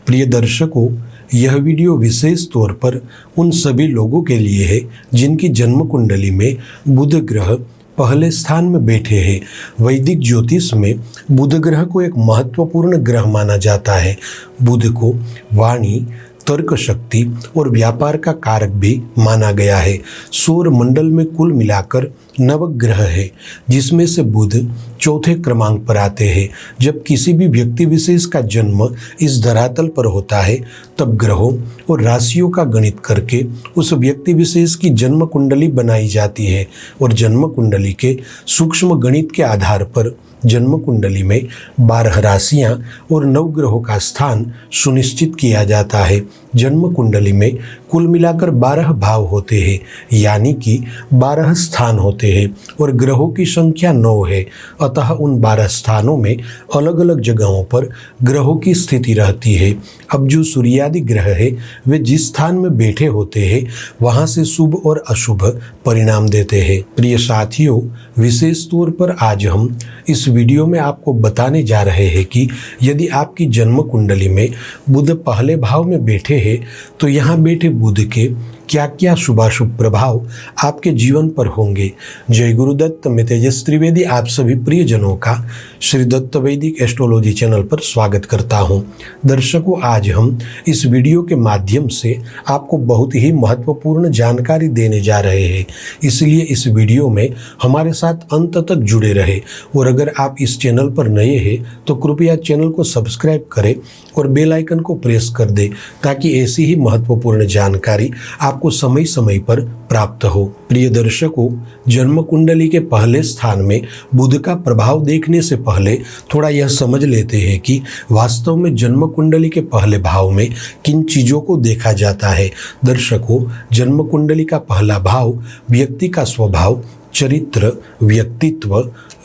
प्रिय दर्शकों, यह वीडियो विशेष तौर पर उन सभी लोगों के लिए है जिनकी जन्म कुंडली में बुध ग्रह पहले स्थान में बैठे हैं। वैदिक ज्योतिष में बुध ग्रह को एक महत्वपूर्ण ग्रह माना जाता है। बुध को वाणी, तर्क शक्ति और व्यापार का कारक भी माना गया है। सौर मंडल में कुल मिलाकर 9 ग्रह है, जिसमें से बुध चौथे क्रमांक पर आते हैं। जब किसी भी व्यक्ति विशेष का जन्म इस धरातल पर होता है, तब ग्रहों और राशियों का गणित करके उस व्यक्ति विशेष की जन्म कुंडली बनाई जाती है और जन्म कुंडली के सूक्ष्म गणित के आधार पर जन्म कुंडली में 12 राशियां और 9 ग्रहों का स्थान सुनिश्चित किया जाता है। जन्म कुंडली में कुल मिलाकर 12 भाव होते हैं, यानी कि 12 स्थान होते हैं और ग्रहों की संख्या 9 है। अतः उन 12 स्थानों में अलग अलग जगहों पर ग्रहों की स्थिति रहती है। अब जो सूर्यादि ग्रह है, वे जिस स्थान में बैठे होते हैं, वहां से शुभ और अशुभ परिणाम देते हैं। प्रिय साथियों, विशेष तौर पर आज हम इस वीडियो में आपको बताने जा रहे हैं कि यदि आपकी जन्म कुंडली में बुध पहले भाव में बैठे हैं, तो यहाँ बैठे बुध के क्या क्या शुभाशुभ प्रभाव आपके जीवन पर होंगे। जय गुरुदत्त, मैं तेजस त्रिवेदी आप सभी प्रियजनों का श्री दत्त वैदिक एस्ट्रोलॉजी चैनल पर स्वागत करता हूं। दर्शकों, आज हम इस वीडियो के माध्यम से आपको बहुत ही महत्वपूर्ण जानकारी देने जा रहे हैं, इसलिए इस वीडियो में हमारे साथ अंत तक जुड़े रहे। और अगर आप इस चैनल पर नए हैं तो कृपया चैनल को सब्सक्राइब करें और बेल आइकन को प्रेस कर दें, ताकि ऐसी ही महत्वपूर्ण जानकारी आपको समय समय पर प्राप्त हो। प्रिय दर्शकों, जन्म कुंडली के पहले स्थान में बुध का प्रभाव देखने से पहले थोड़ा यह समझ लेते हैं कि वास्तव में जन्म कुंडली के पहले भाव में किन चीजों को देखा जाता है। दर्शकों, जन्म कुंडली का पहला भाव व्यक्ति का स्वभाव, चरित्र, व्यक्तित्व,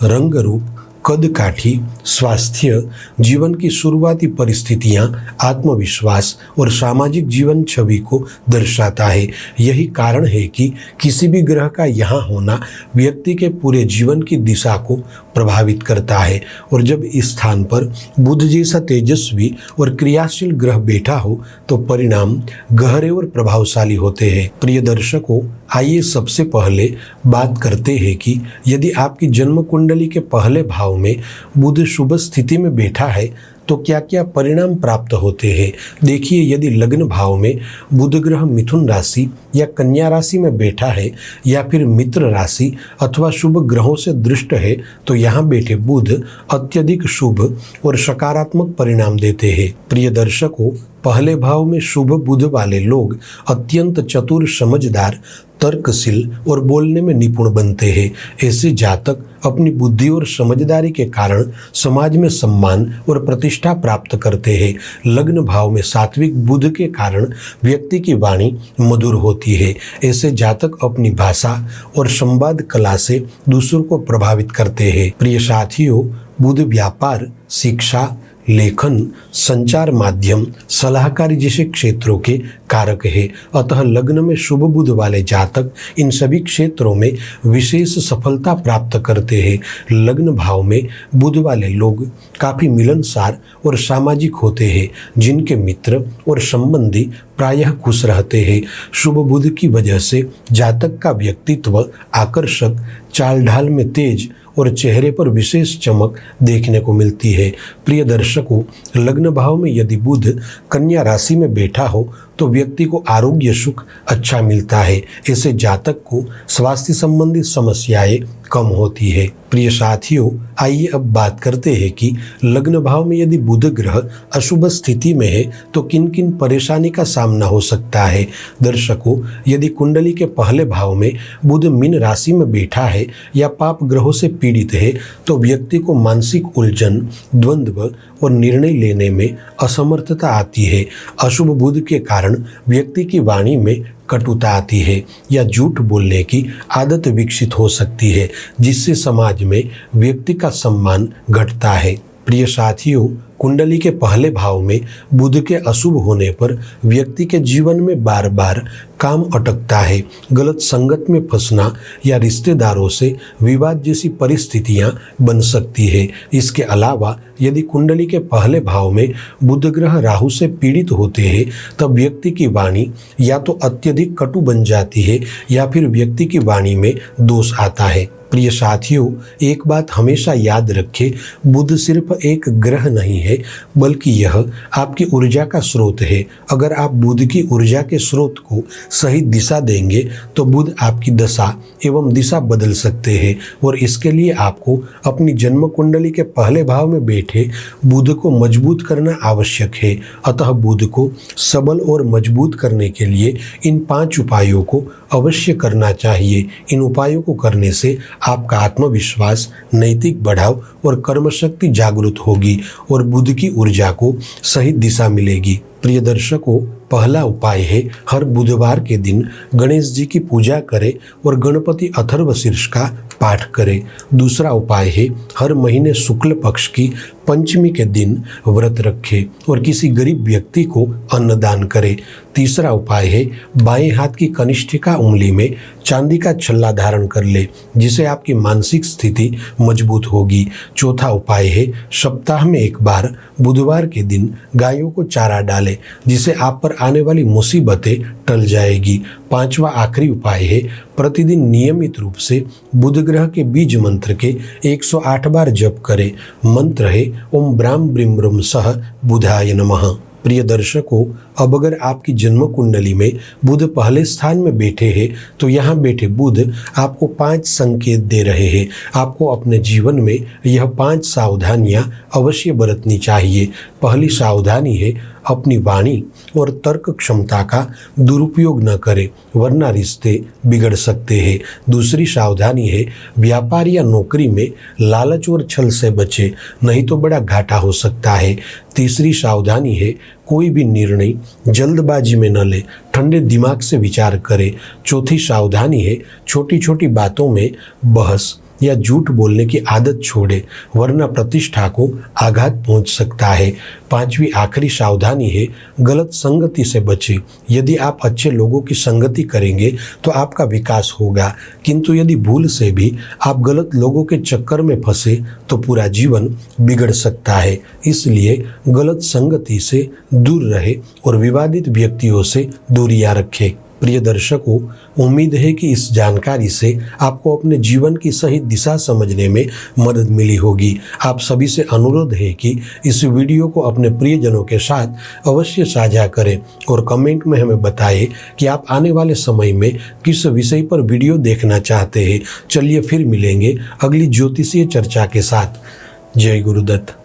रंग रूप, कद काठी, स्वास्थ्य, जीवन की शुरुआती परिस्थितियां, आत्मविश्वास और सामाजिक जीवन छवि को दर्शाता है। यही कारण है कि किसी भी ग्रह का यहाँ होना व्यक्ति के पूरे जीवन की दिशा को प्रभावित करता है। और जब इस स्थान पर बुध जैसा तेजस्वी और क्रियाशील ग्रह बैठा हो, तो परिणाम गहरे और प्रभावशाली होते हैं। प्रिय दर्शकों, आइए सबसे पहले बात करते हैं कि यदि आपकी जन्म कुंडली के पहले भाव में बुध शुभ स्थिति में बैठा है, तो क्या क्या परिणाम प्राप्त होते हैं। देखिए, यदि लग्न भाव में बुध ग्रह मिथुन राशि या कन्या राशि में बैठा है, या फिर मित्र राशि अथवा शुभ ग्रहों से दृष्ट है, तो यहाँ बैठे बुध अत्यधिक शुभ और सकारात्मक परिणाम देते हैं। प्रिय दर्शकों, पहले भाव में शुभ बुध वाले लोग अत्यंत चतुर, समझदार, तर्कशील और बोलने में निपुण बनते हैं। ऐसे जातक अपनी बुद्धि और समझदारी के कारण समाज में सम्मान और प्रतिष्ठा प्राप्त करते हैं। लग्न भाव में सात्विक बुध के कारण व्यक्ति की वाणी मधुर होती है। ऐसे जातक अपनी भाषा और संवाद कला से दूसरों को प्रभावित करते हैं। प्रिय साथियों, बुध व्यापार, शिक्षा, लेखन, संचार माध्यम, सलाहकारी जैसे क्षेत्रों के कारक है। अतः लग्न में शुभ बुध वाले जातक इन सभी क्षेत्रों में विशेष सफलता प्राप्त करते हैं। लग्न भाव में बुध वाले लोग काफी मिलनसार और सामाजिक होते हैं, जिनके मित्र और संबंधी प्रायः खुश रहते हैं। शुभ बुध की वजह से जातक का व्यक्तित्व आकर्षक, चाल ढाल में तेज और चेहरे पर विशेष चमक देखने को मिलती है। प्रिय दर्शकों, लग्न भाव में यदि बुध कन्या राशि में बैठा हो, तो व्यक्ति को आरोग्य सुख अच्छा मिलता है। ऐसे जातक को स्वास्थ्य संबंधी समस्याएं कम होती है। प्रिय साथियों, आइए अब बात करते हैं कि लग्न भाव में यदि बुध ग्रह अशुभ स्थिति में है, तो किन किन परेशानी का सामना हो सकता है। दर्शकों, यदि कुंडली के पहले भाव में बुध मीन राशि में बैठा है या पाप ग्रहों से पीड़ित है, तो व्यक्ति को मानसिक उलझन, द्वंद्व और निर्णय लेने में असमर्थता आती है। अशुभ बुध के कारण व्यक्ति की वाणी में कटुता आती है या झूठ बोलने की आदत विकसित हो सकती है, जिससे समाज में व्यक्ति का सम्मान घटता है। प्रिय साथियों, कुंडली के पहले भाव में बुध के अशुभ होने पर व्यक्ति के जीवन में बार बार काम अटकता है, गलत संगत में फंसना या रिश्तेदारों से विवाद जैसी परिस्थितियां बन सकती है। इसके अलावा यदि कुंडली के पहले भाव में बुध ग्रह राहु से पीड़ित होते हैं तब व्यक्ति की वाणी या तो अत्यधिक कटु बन जाती है या फिर व्यक्ति की वाणी में दोष आता है। प्रिय साथियों, एक बात हमेशा याद रखें, बुध सिर्फ एक ग्रह नहीं है बल्कि यह आपकी ऊर्जा का स्रोत है। अगर आप बुध की ऊर्जा के स्रोत को सही दिशा देंगे तो बुध आपकी दशा एवं दिशा बदल सकते हैं और इसके लिए आपको अपनी जन्म कुंडली के पहले भाव में बैठे बुध को मजबूत करना आवश्यक है। अतः बुध को सबल और मजबूत करने के लिए इन 5 उपायों को अवश्य करना चाहिए। इन उपायों को करने से आपका आत्मविश्वास, नैतिक बढ़ाव और कर्मशक्ति जागृत होगी और बुध की ऊर्जा को सही दिशा मिलेगी। प्रिय दर्शकों, पहला उपाय है हर बुधवार के दिन गणेश जी की पूजा करें और गणपति अथर्वशीर्ष का पाठ करें। दूसरा उपाय है हर महीने शुक्ल पक्ष की पंचमी के दिन व्रत रखें और किसी गरीब व्यक्ति को अन्नदान करें। तीसरा उपाय है बाएं हाथ की कनिष्ठिका उंगली में चांदी का छल्ला धारण कर ले, जिसे आपकी मानसिक स्थिति मजबूत होगी। चौथा उपाय है सप्ताह में एक बार बुधवार के दिन गायों को चारा डालें, जिसे आप पर आने वाली मुसीबतें टल जाएगी। पांचवा आखिरी उपाय है प्रतिदिन नियमित रूप से बुध ग्रह के बीज मंत्र के 108 बार जप करें। मंत्र है ओम ब्राह्म ब्रीम ब्रह्म सह बुधाय नमः। प्रिय दर्शकों, अब अगर आपकी जन्म कुंडली में बुध पहले स्थान में बैठे हैं तो यहाँ बैठे बुध आपको 5 संकेत दे रहे हैं। आपको अपने जीवन में यह 5 सावधानियाँ अवश्य बरतनी चाहिए। पहली सावधानी है अपनी वाणी और तर्क क्षमता का दुरुपयोग न करें, वरना रिश्ते बिगड़ सकते हैं। दूसरी सावधानी है व्यापार या नौकरी में लालच और छल से बचें, नहीं तो बड़ा घाटा हो सकता है। तीसरी सावधानी है कोई भी निर्णय जल्दबाजी में न ले, ठंडे दिमाग से विचार करें। चौथी सावधानी है छोटी छोटी बातों में बहस या झूठ बोलने की आदत छोड़े, वरना प्रतिष्ठा को आघात पहुंच सकता है। पांचवी आखिरी सावधानी है गलत संगति से बचें। यदि आप अच्छे लोगों की संगति करेंगे तो आपका विकास होगा, किंतु यदि भूल से भी आप गलत लोगों के चक्कर में फंसे तो पूरा जीवन बिगड़ सकता है। इसलिए गलत संगति से दूर रहे और विवादित व्यक्तियों से दूरियां रखें। प्रिय दर्शकों, उम्मीद है कि इस जानकारी से आपको अपने जीवन की सही दिशा समझने में मदद मिली होगी। आप सभी से अनुरोध है कि इस वीडियो को अपने प्रियजनों के साथ अवश्य साझा करें और कमेंट में हमें बताएं कि आप आने वाले समय में किस विषय पर वीडियो देखना चाहते हैं। चलिए फिर मिलेंगे अगली ज्योतिषीय चर्चा के साथ। जय गुरुदत्त।